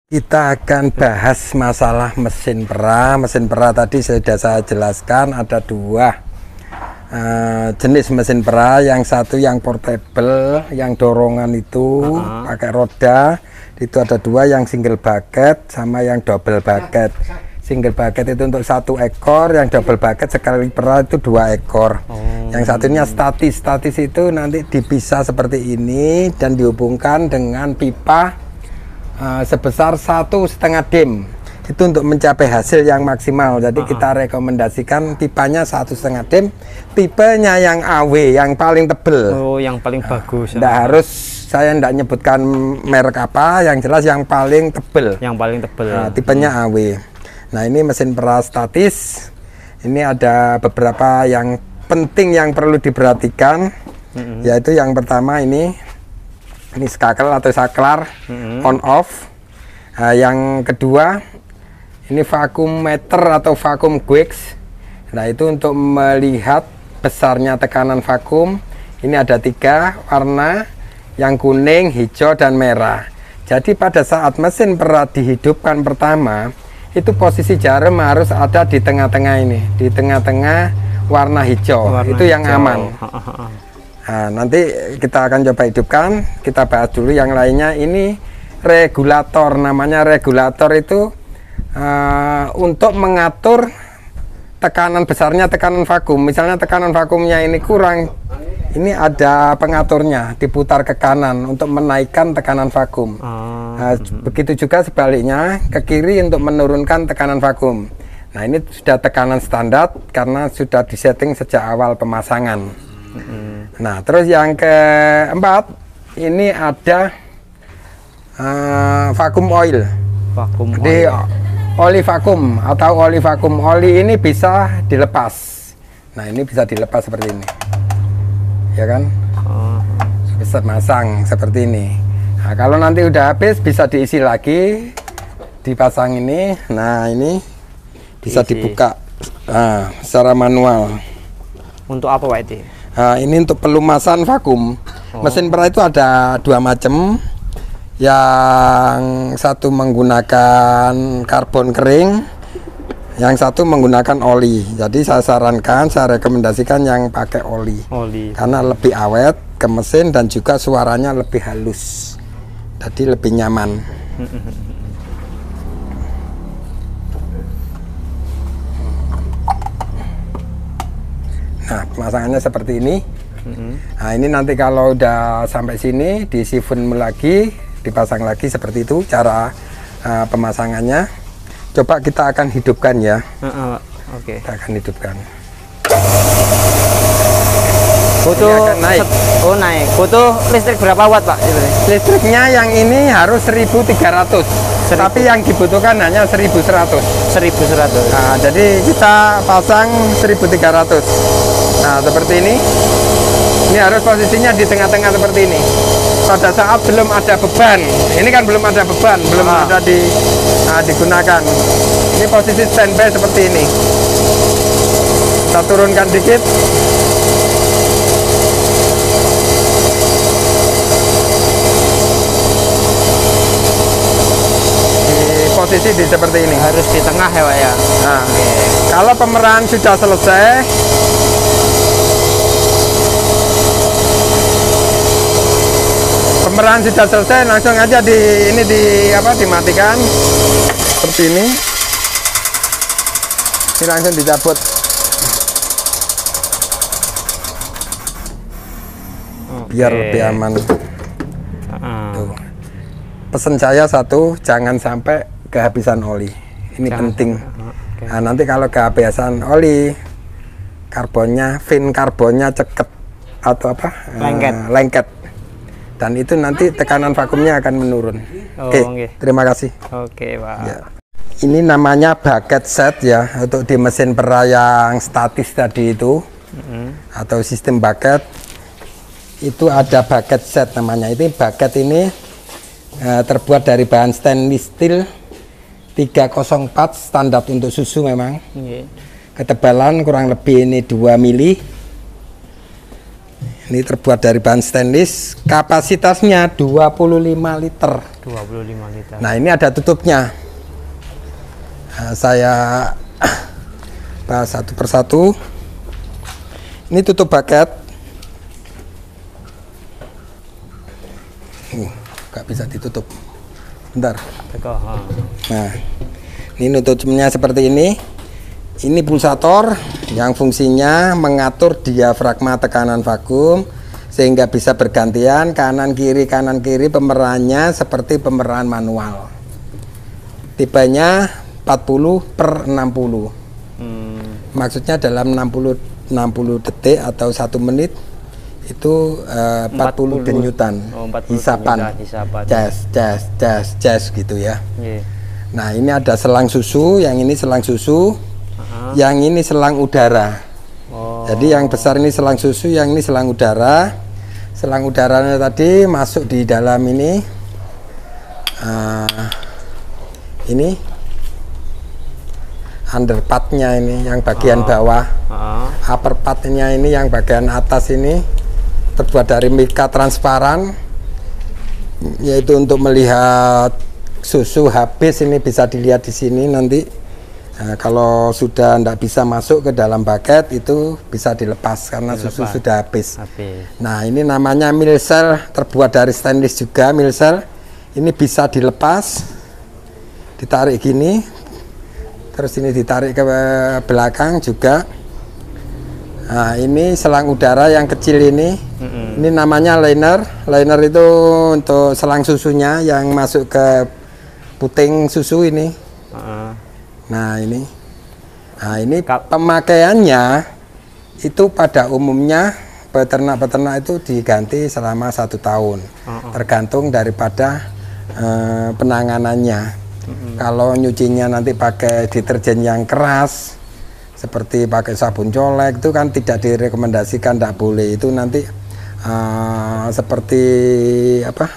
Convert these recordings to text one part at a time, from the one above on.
Kita akan bahas masalah mesin pera. Mesin pera tadi sudah saya jelaskan ada dua jenis mesin pera. Yang satu yang portable, yang dorongan itu pakai roda. Itu ada dua, yang single bucket sama yang double bucket. Single bucket itu untuk satu ekor, yang double bucket sekali pera itu 2 ekor. Yang satunya statis. Statis itu nanti dipisah seperti ini dan dihubungkan dengan pipa sebesar 1,5 dim. Itu untuk mencapai hasil yang maksimal. Jadi kita rekomendasikan pipanya 1,5 dim. Tipenya yang AW, yang paling tebel. Oh, yang paling bagus. Nggak harus, saya tidak nyebutkan merek apa, yang jelas yang paling tebel. Yang paling tebel. Nah, tipenya AW. Nah, ini mesin pera statis. Ini ada beberapa yang penting yang perlu diperhatikan. Yaitu yang pertama ini skakel atau saklar on off. Yang kedua ini vacuum meter atau vacuum gauge. Nah, itu untuk melihat besarnya tekanan vakum. Ini ada 3 warna, yang kuning, hijau, dan merah. Jadi pada saat mesin pera dihidupkan pertama, itu posisi jarum harus ada di tengah-tengah ini, di tengah-tengah warna hijau. Itu yang aman. Nah, nanti kita akan coba hidupkan. Kita bahas dulu yang lainnya. Ini regulator, namanya regulator itu untuk mengatur tekanan besarnya tekanan vakum. Misalnya tekanan vakumnya ini kurang, ini ada pengaturnya, diputar ke kanan untuk menaikkan tekanan vakum. Nah, begitu juga sebaliknya ke kiri untuk menurunkan tekanan vakum. Nah, ini sudah tekanan standar karena sudah disetting sejak awal pemasangan. Nah, terus yang keempat ini ada vakum oil. Jadi oli vakum atau oli vakum. Oli ini bisa dilepas. Nah, ini bisa dilepas seperti ini, ya kan? Bisa masang seperti ini. Nah, kalau nanti udah habis bisa diisi lagi, dipasang ini. Nah, ini bisa dibuka secara manual. Untuk apa, Pak Edi? Nah, ini untuk pelumasan vakum. Mesin pera itu ada 2 macam. Yang satu menggunakan karbon kering, yang satu menggunakan oli. Jadi saya sarankan, saya rekomendasikan yang pakai oli. Karena lebih awet ke mesin dan juga suaranya lebih halus. Jadi lebih nyaman. Nah, pemasangannya seperti ini. Nah, ini nanti kalau udah sampai sini diisi fun lagi, dipasang lagi seperti itu cara pemasangannya. Coba kita akan hidupkan ya. Oke. Kita akan hidupkan. Butuh naik. Oh, naik. Butuh listrik berapa watt, Pak? Listriknya yang ini harus 1.300. Tapi yang dibutuhkan hanya 1.100. 1.100. Nah, jadi kita pasang 1.300. Nah, seperti ini. Ini harus posisinya di tengah-tengah seperti ini. Pada saat belum ada beban. Ini kan belum ada beban, belum ada digunakan. Ini posisi standby seperti ini. Kita turunkan dikit. Posisi di seperti ini. Harus di tengah ya, Pak ya. Nah, kalau pemerahan sudah selesai, langsung aja dimatikan seperti ini. Ini langsung dicabut. Biar lebih aman. Tuh. Pesan saya satu, jangan sampai kehabisan oli. Ini penting. Nah, nanti kalau kehabisan oli, fin karbonnya ceket atau apa? Lengket. Dan itu nanti tekanan vakumnya akan menurun. Oke. Terima kasih. Oke, Pak. Ya. Ini namanya bucket set ya, untuk di mesin pera yang statis tadi itu, atau sistem bucket. Itu ada bucket set namanya. Ini bucket ini terbuat dari bahan stainless steel 304, standar untuk susu memang. Ketebalan kurang lebih ini 2 mili. Ini terbuat dari bahan stainless, kapasitasnya 25 liter. 25 liter. Nah, ini ada tutupnya. Nah, saya bahas satu persatu. Ini tutup bucket. Nggak bisa ditutup. Bentar. Nah, ini nutupnya seperti ini. Ini pulsator yang fungsinya mengatur diafragma tekanan vakum sehingga bisa bergantian kanan kiri pemerannya seperti pemerahan manual. Tipenya 40/60. Maksudnya dalam 60 detik atau 1 menit itu 40 denyutan. 40 hisapan. Jas gitu ya. Yeah. Nah, ini ada selang susu, yang ini selang susu. Yang ini selang udara. Jadi yang besar ini selang susu, yang ini selang udara. Selang udaranya tadi masuk di dalam ini. Ini underpartnya ini yang bagian bawah. Upperpartnya ini yang bagian atas ini terbuat dari mika transparan, yaitu untuk melihat susu habis. Ini bisa dilihat di sini nanti. Nah, kalau sudah tidak bisa masuk ke dalam bucket itu bisa dilepas karena susu sudah habis. Nah, ini namanya milcel, terbuat dari stainless juga milcel. Ini bisa dilepas, ditarik gini, terus ini ditarik ke belakang juga. Nah, ini selang udara yang kecil ini. Ini namanya liner. Liner itu untuk selang susunya yang masuk ke puting susu ini. Nah, ini pemakaiannya itu pada umumnya peternak-peternak itu diganti selama 1 tahun, tergantung daripada penanganannya. Kalau nyucinya nanti pakai deterjen yang keras, seperti pakai sabun colek, itu kan tidak direkomendasikan, tidak boleh. Itu nanti seperti apa?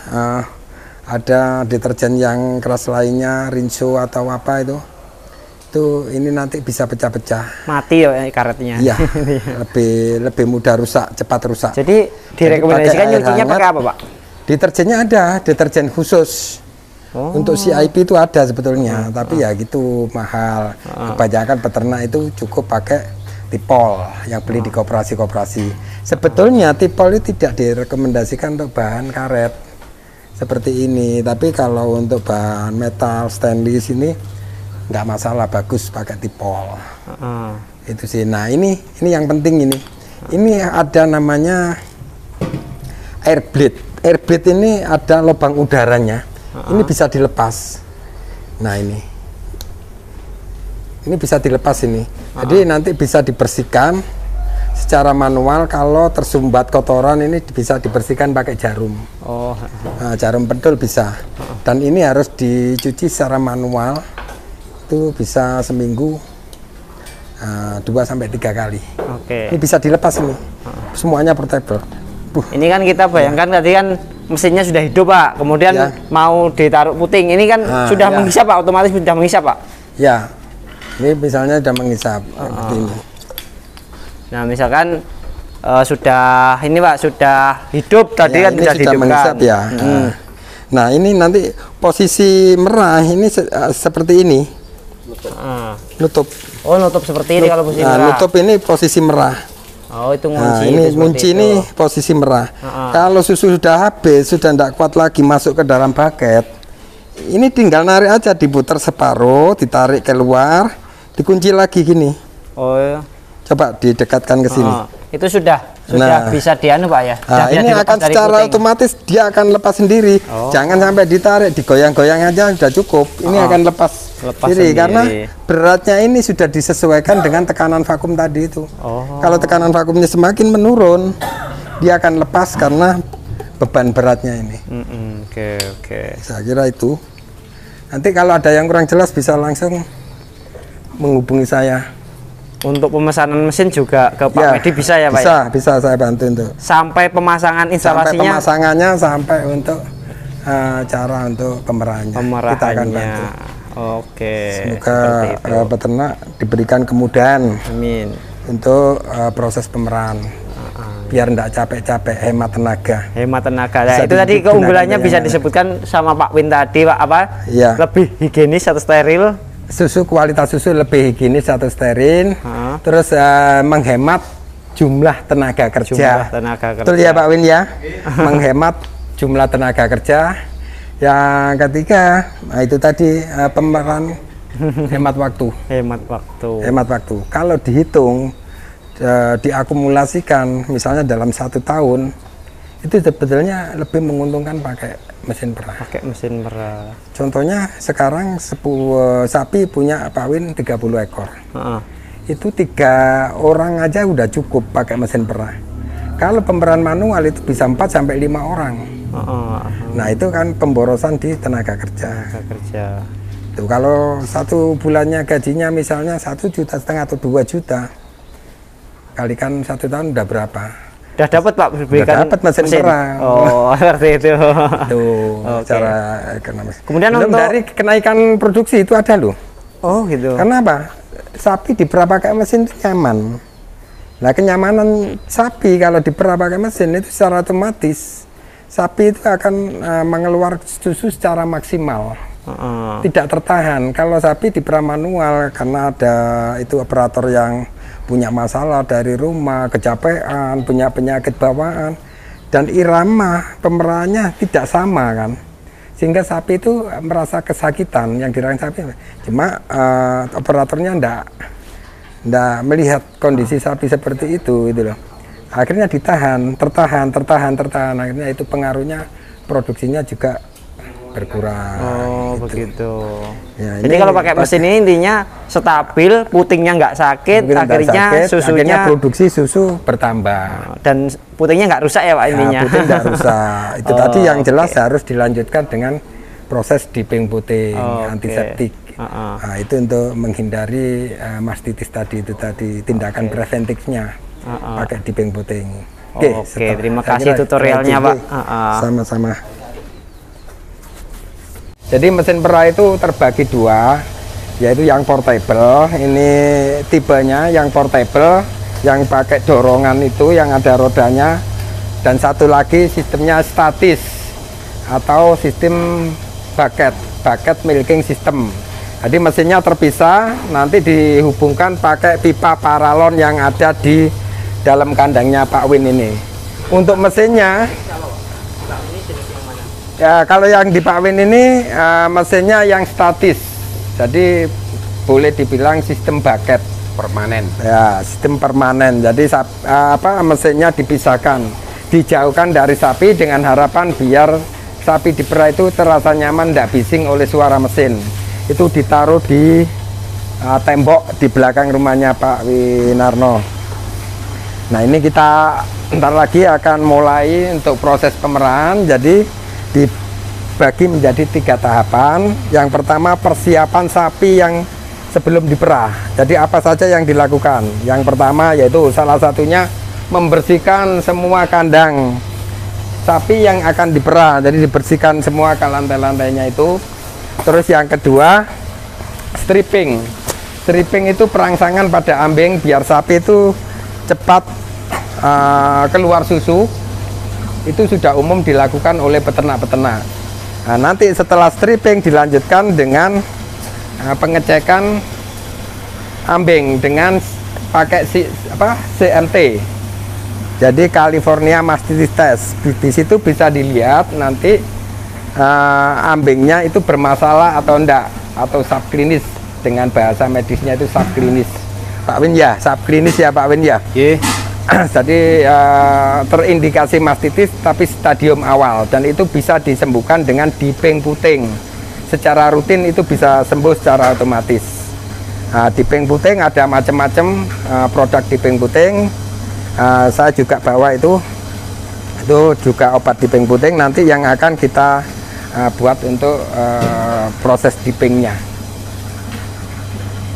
Ada deterjen yang keras lainnya, Rinso atau apa itu ini nanti bisa pecah-pecah, mati ya karetnya. Iya. lebih mudah rusak, cepat rusak. Jadi direkomendasikan nyucinya pakai apa, Pak? Deterjennya ada, deterjen khusus. Untuk CIP itu ada sebetulnya, tapi ya gitu mahal. Kebanyakan peternak itu cukup pakai Tipol yang beli di koperasi-koperasi. Sebetulnya Tipol itu tidak direkomendasikan untuk bahan karet seperti ini, tapi kalau untuk bahan metal stainless ini nggak masalah, bagus pakai Tipol. Itu sih. Nah, ini yang penting ini. Ini ada namanya air blade. Air blade ini ada lubang udaranya. Ini bisa dilepas. Nah, ini bisa dilepas ini. Jadi nanti bisa dibersihkan secara manual. Kalau tersumbat kotoran ini bisa dibersihkan pakai jarum. Nah, jarum pentul bisa. Dan ini harus dicuci secara manual. Itu bisa seminggu 2-3 kali. Ini bisa dilepas ini. Semuanya portable. Ini kan kita bayangkan tadi kan mesinnya sudah hidup, Pak. Kemudian mau ditaruh puting. Ini kan sudah menghisap, Pak. Otomatis sudah menghisap, Pak. Ya. Ini misalnya sudah menghisap. Ini. Nah, misalkan sudah ini, Pak, sudah hidup tadi kan sudah menghisap ya. Nah, ini nanti posisi merah ini seperti ini. Nutup. Nutup seperti ini kalau posisi merah. Nutup ini posisi merah. Itu ngunci. Ini ngunci ini posisi merah. Kalau susu sudah habis, sudah tidak kuat lagi masuk ke dalam bucket, ini tinggal narik aja, diputar separuh, ditarik keluar, dikunci lagi gini. Coba didekatkan ke sini. Itu sudah bisa dianu, Pak ya. Ini akan secara otomatis dia akan lepas sendiri. Jangan sampai ditarik, digoyang-goyang aja sudah cukup. Ini akan lepas sendiri karena beratnya ini sudah disesuaikan dengan tekanan vakum tadi itu. Kalau tekanan vakumnya semakin menurun, dia akan lepas karena beban beratnya ini. Oke. Saya kira itu. Nanti kalau ada yang kurang jelas bisa langsung menghubungi saya. Untuk pemesanan mesin juga ke Pak Medi bisa ya, Pak? Bisa saya bantu untuk. Sampai pemasangan instalasinya? Sampai pemasangannya, sampai untuk cara untuk pemerahannya. Kita akan bantu. Oke. Semoga peternak diberikan kemudahan. Amin. Untuk proses pemerahan. biar enggak capek-capek, hemat tenaga. Hemat tenaga. Nah, itu tadi keunggulannya bisa disebutkan sama Pak Win tadi, Pak, apa? Ya. Lebih higienis atau steril. Kualitas susu lebih higienis atau steril. Terus menghemat jumlah tenaga kerja. Betul ya Pak Win ya? Menghemat jumlah tenaga kerja. Yang ketiga, nah itu tadi pemeran hemat waktu. Hemat waktu. Kalau dihitung, diakumulasikan, misalnya dalam 1 tahun, itu sebetulnya lebih menguntungkan pakai mesin perah. Contohnya sekarang sapi punya Pak Win 30 ekor. Itu 3 orang aja udah cukup pakai mesin perah. Kalau pemberan manual itu bisa 4 sampai 5 orang. Nah itu kan pemborosan di tenaga kerja. Tuh, kalau 1 bulannya gajinya misalnya 1,5 juta atau 2 juta, kalikan 1 tahun udah berapa? Udah dapat Pak, dapat mesin perah. Oh, seperti itu. Tuh, cara ekonomis. Kemudian belum untuk dari kenaikan produksi itu ada loh. Oh gitu. Karena apa? Sapi diperah pakai mesin itu nyaman. Nah, kenyamanan sapi kalau diperah pakai mesin itu secara otomatis sapi itu akan mengeluarkan susu secara maksimal. Tidak tertahan. Kalau sapi diperah manual karena ada itu operator yang punya masalah dari rumah, kecapean, punya penyakit bawaan, dan irama pemerahannya tidak sama kan, sehingga sapi itu merasa kesakitan yang dirasakan sapi. Cuma operatornya ndak melihat kondisi sapi seperti itu gitu loh. Akhirnya tertahan. Akhirnya itu pengaruhnya produksinya juga berkurang. Oh gitu. Begitu. Ya, jadi kalau pakai mesin ini intinya stabil, putingnya nggak sakit, akhirnya susunya produksi susu bertambah dan putingnya nggak rusak ya Pak intinya. Puting nggak rusak. Itu tadi yang jelas harus dilanjutkan dengan proses dipping puting, antiseptik. Nah, itu untuk menghindari mastitis tadi tindakan preventifnya pakai dipping puting. Oke, terima kasih tutorialnya Pak. Sama-sama. Jadi mesin perah itu terbagi 2, yaitu yang portable, ini tipenya yang portable, yang pakai dorongan itu, yang ada rodanya, dan satu lagi sistemnya statis atau sistem bucket milking system. Jadi mesinnya terpisah, nanti dihubungkan pakai pipa paralon yang ada di dalam kandangnya Pak Win ini. Untuk mesinnya, ya kalau yang di Pak Win ini mesinnya yang statis, jadi boleh dibilang sistem bucket permanen. Ya, sistem permanen. Jadi mesinnya dipisahkan, dijauhkan dari sapi dengan harapan biar sapi diperah itu terasa nyaman, tidak bising oleh suara mesin. Itu ditaruh di tembok di belakang rumahnya Pak Winarno. Nah ini kita ntar lagi akan mulai untuk proses pemerahan. Jadi dibagi menjadi 3 tahapan. Yang pertama persiapan sapi yang sebelum diperah. Jadi apa saja yang dilakukan? Yang pertama yaitu salah satunya membersihkan semua kandang sapi yang akan diperah. Jadi dibersihkan semua ke lantai-lantainya itu. Terus yang kedua stripping. Stripping itu perangsangan pada ambing biar sapi itu cepat keluar susu. Itu sudah umum dilakukan oleh peternak-peternak. Nah, nanti setelah stripping dilanjutkan dengan pengecekan ambing dengan pakai CMT. Jadi California Mastitis Test. Di situ bisa dilihat nanti ambingnya itu bermasalah atau enggak, atau subklinis, dengan bahasa medisnya itu subklinis. Pak Win ya, subklinis ya Pak Win ya. Jadi terindikasi mastitis tapi stadium awal, dan itu bisa disembuhkan dengan dipping puting. Secara rutin itu bisa sembuh secara otomatis. Dipping puting ada macam-macam produk dipping puting. Saya juga bawa itu juga obat dipping puting nanti yang akan kita buat untuk proses dippingnya.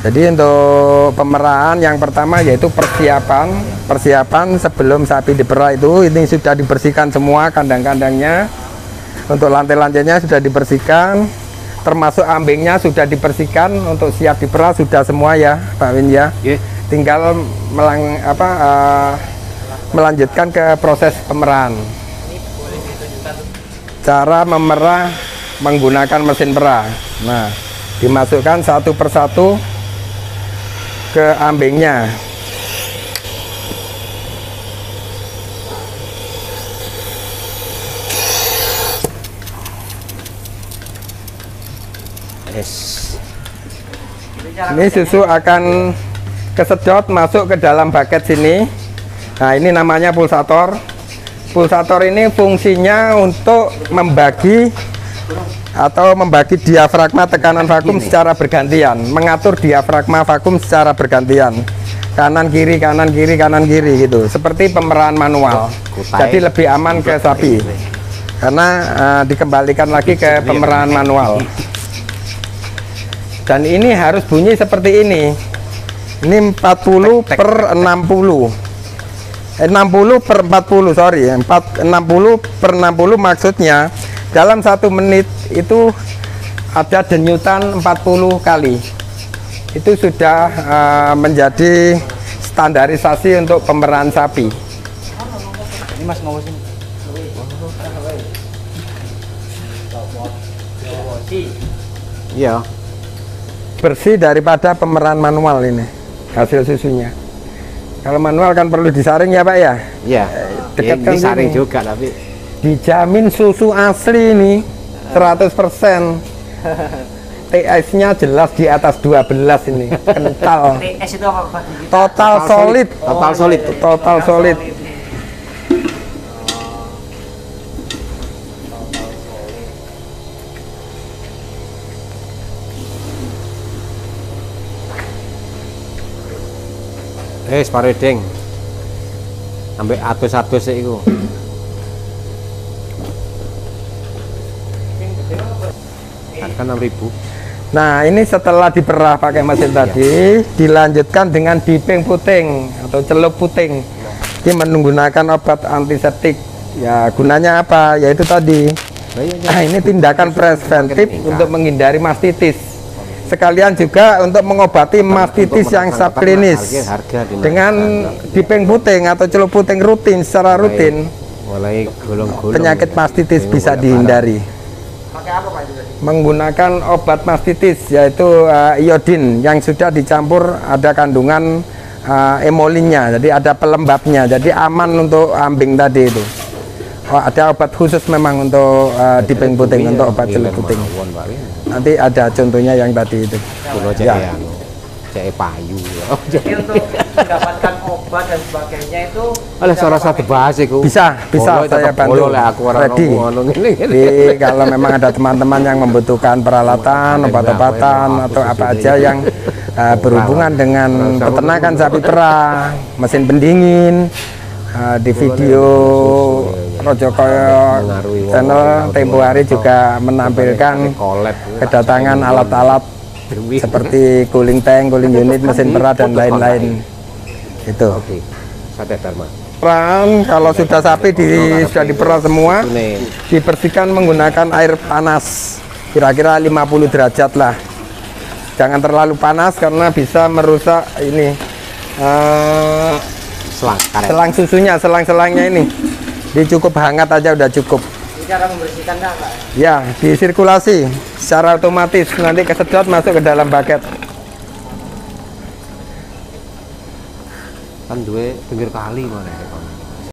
Jadi untuk pemerahan yang pertama yaitu persiapan sebelum sapi diperah itu, ini sudah dibersihkan semua kandang-kandangnya. Untuk lantai-lantainya sudah dibersihkan, termasuk ambingnya sudah dibersihkan untuk siap diperah sudah semua ya Pak Win ya. Tinggal melanjutkan ke proses pemeran. Cara memerah menggunakan mesin perah. Nah, dimasukkan satu persatu ke ambingnya. Ini susu akan kesedot masuk ke dalam bucket sini. Nah, ini namanya pulsator. Pulsator ini fungsinya untuk membagi diafragma tekanan vakum secara bergantian, mengatur diafragma vakum secara bergantian, kanan kiri kanan kiri kanan kiri gitu, seperti pemerahan manual. Jadi lebih aman ke sapi karena dikembalikan lagi ke pemerahan manual. Dan ini harus bunyi seperti ini. Ini 40 per 60. 60 per 40, sorry. 60 per 60 maksudnya dalam 1 menit itu ada denyutan 40 kali. Itu sudah menjadi standarisasi untuk pemerahan sapi. Ini Mas mau sini. Iya. Bersih daripada pemerahan manual ini hasil susunya. Kalau manual kan perlu disaring ya Pak ya? Iya. Dekatkan disaring juga tapi dijamin susu asli ini 100%. TS-nya jelas di atas 12 ini, kental. TS itu apa Pak? Total solid. Total solid. Total solid. Separe ding. Ambek atus-atus iku. Harga 6.000. Nah, ini setelah diperah pakai mesin tadi, dilanjutkan dengan diping puting atau celup puting. Ini menggunakan obat antiseptik. Ya, gunanya apa? Yaitu tadi. Nah, ini tindakan preventif untuk menghindari mastitis. Sekalian juga untuk mengobati mastitis yang subklinis dengan diping puting atau celup puting rutin secara rutin. Penyakit mastitis bisa dihindari. Menggunakan obat mastitis yaitu iodin yang sudah dicampur ada kandungan emolinnya, jadi ada pelembabnya, jadi aman untuk ambing tadi itu. Ada obat khusus memang untuk diping puting, untuk obat celup puting. Nanti ada contohnya yang tadi itu. Ya. Payu. Jadi untuk mendapatkan obat dan sebagainya itu oleh seorang satu bahas itu. Bisa saya bantu. Ready. Jadi kalau memang ada teman-teman yang membutuhkan peralatan, obat-obatan atau apa aja yang berhubungan dengan peternakan sapi perah, mesin pendingin, di video Rojokoyo channel tempo hari juga menampilkan kedatangan alat-alat seperti cooling tank, cooling unit, mesin perah dan lain-lain. Itu. Peran kalau sudah sapi sudah diperah semua, dibersihkan menggunakan air panas, kira-kira 50 derajat lah. Jangan terlalu panas karena bisa merusak ini selang susunya, selang-selangnya ini. Dia cukup hangat aja udah cukup. Cara membersihkan Pak? Ya, disirkulasi secara otomatis, nanti kesedot masuk ke dalam bucket. Kan duwe pinggir kali mana?